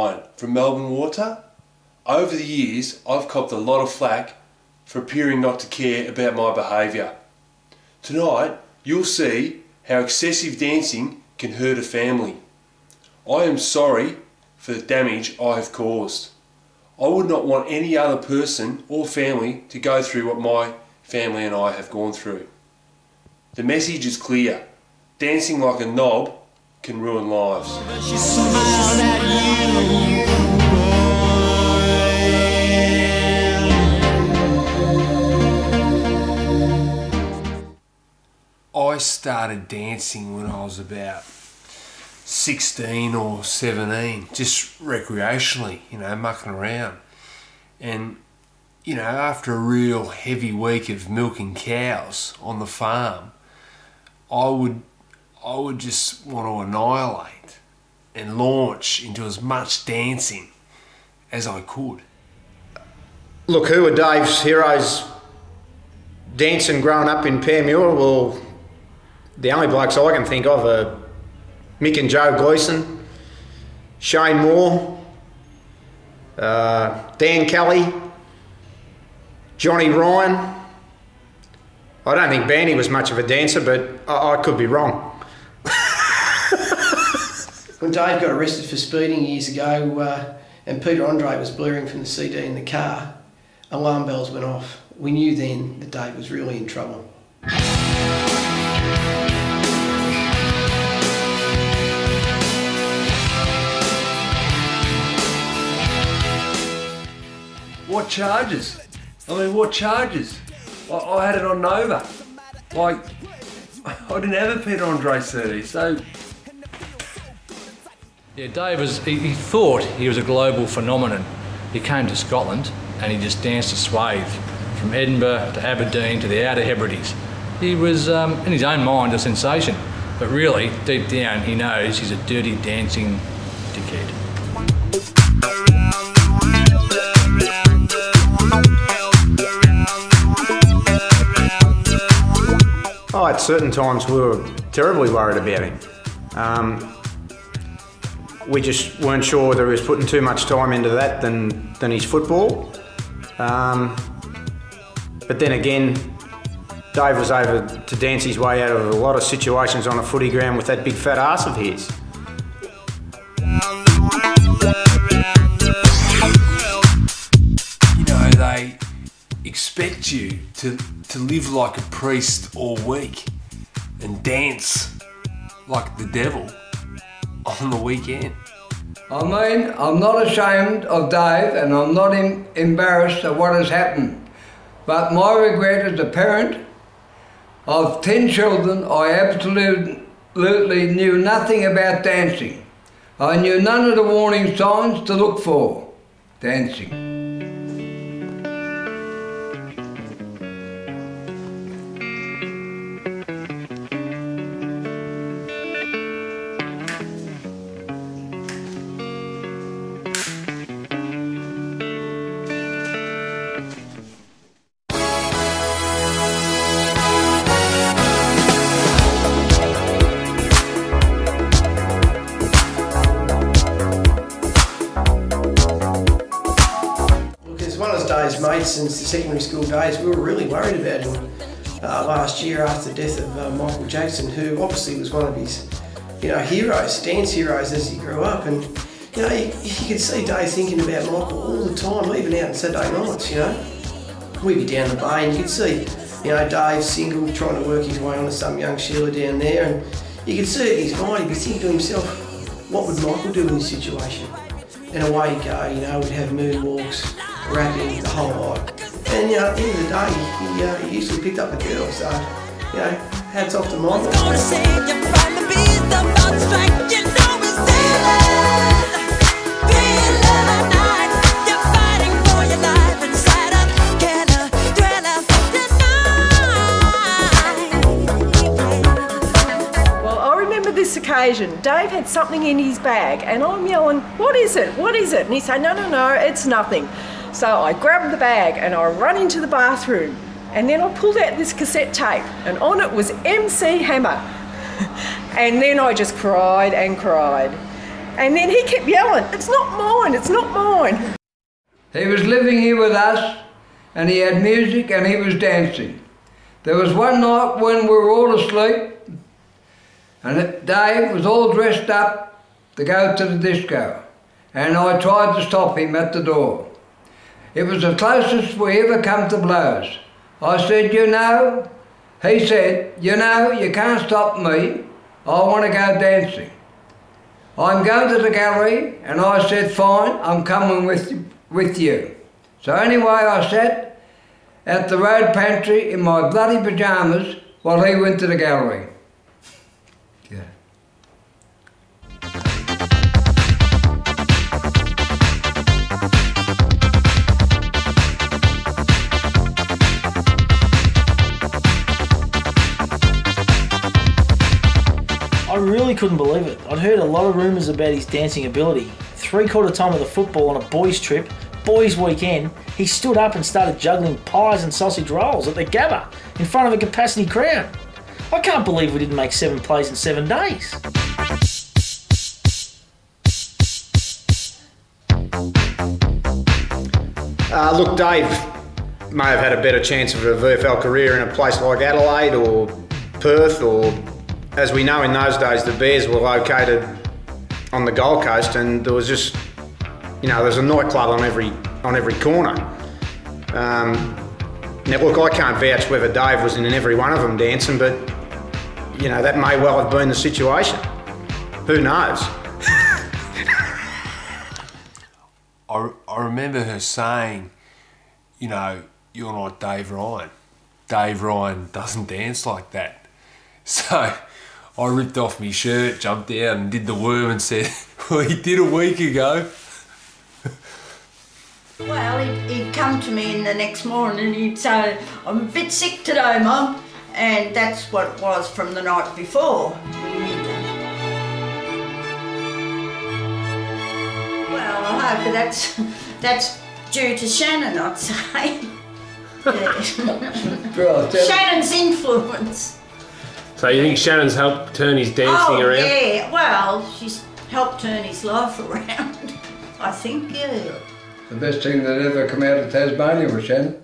Ryan from Melbourne Water. Over the years, I've copped a lot of flack for appearing not to care about my behaviour. Tonight, you'll see how excessive dancing can hurt a family. I am sorry for the damage I have caused. I would not want any other person or family to go through what my family and I have gone through. The message is clear. Dancing like a knob can ruin lives. She smiled at you. I started dancing when I was about 16 or 17, just recreationally, mucking around. And, after a real heavy week of milking cows on the farm, I would just want to annihilate and launch into as much dancing as I could. Look, who were Dave's heroes dancing growing up in Pairmuir? Well, the only blokes I can think of are Mick and Joe Gleeson, Shane Moore, Dan Kelly, Johnny Ryan. I don't think Bandy was much of a dancer, but I could be wrong. When Dave got arrested for speeding years ago and Peter Andre was blaring from the CD in the car, alarm bells went off. We knew then that Dave was really in trouble. What charges? What charges? I had it on Nova. I didn't have a Peter Andre CD, so... Yeah, Dave he thought he was a global phenomenon. He came to Scotland and he just danced a swathe from Edinburgh to Aberdeen to the Outer Hebrides. He was, in his own mind, a sensation, but really, deep down, he knows he's a dirty dancing dickhead. Oh, at certain times we were terribly worried about him. We just weren't sure whether he was putting too much time into that than his football. But then again, Dave was able to dance his way out of a lot of situations on a footy ground with that big fat arse of his. They expect you to live like a priest all week and dance like the devil on the weekend. I'm not ashamed of Dave and I'm not embarrassed at what has happened. But my regret as a parent of 10 children, I absolutely knew nothing about dancing. I knew none of the warning signs to look for. Dancing. Dave's mates since the secondary school days. We were really worried about him last year after the death of Michael Jackson, who obviously was one of his, heroes, dance heroes as he grew up. And you could see Dave thinking about Michael all the time, even out on Saturday nights. We'd be down the bay and you could see, Dave single trying to work his way onto some young Sheila down there, and you could see it in his mind. He'd be thinking to himself, what would Michael do in this situation? And away he'd go. We'd have moonwalks, rapping, the whole lot. And at the end of the day, he usually picked up a girl, so, hats off to Michael. This occasion, Dave had something in his bag and I'm yelling, what is it, what is it? And he said, no, it's nothing. So I grabbed the bag and I run into the bathroom and then I pulled out this cassette tape and on it was MC Hammer. And then I just cried and cried. And then he kept yelling, "It's not mine, it's not mine." He was living here with us, and he had music and he was dancing. There was one night when we were all asleep, and Dave was all dressed up to go to the disco, and I tried to stop him at the door. It was the closest we ever come to blows. I said, "You know," he said, "You know, you can't stop me. I want to go dancing. I'm going to the gallery," and I said, "Fine, I'm coming with you." So anyway, I sat at the road pantry in my bloody pyjamas while he went to the gallery. Yeah. I really couldn't believe it. I'd heard a lot of rumours about his dancing ability. 3/4 time of the football on a boys' trip, boys' weekend, he stood up and started juggling pies and sausage rolls at the Gabba in front of a capacity crowd. I can't believe we didn't make 7 plays in 7 days. Look, Dave may have had a better chance of a VFL career in a place like Adelaide or Perth, or, as we know in those days, the Bears were located on the Gold Coast, and there was just, you know, there's a nightclub on every corner. Now, look, I can't vouch whether Dave was in every one of them dancing, but, you know, that may well have been the situation. Who knows? I remember her saying, you know, "You're not Dave Ryan. Dave Ryan doesn't dance like that." So I ripped off my shirt, jumped out and did the worm and said, "Well, he did a week ago." Well, he'd come to me in the next morning and he'd say, "I'm a bit sick today, Mum," and that's what it was from the night before. Well, I hope that's due to Shannon, I'd say. Yeah. Shannon's influence. So you think Shannon's helped turn his dancing around? Oh, yeah. Well, she's helped turn his life around, I think, yeah. The best thing that ever come out of Tasmania was Shannon.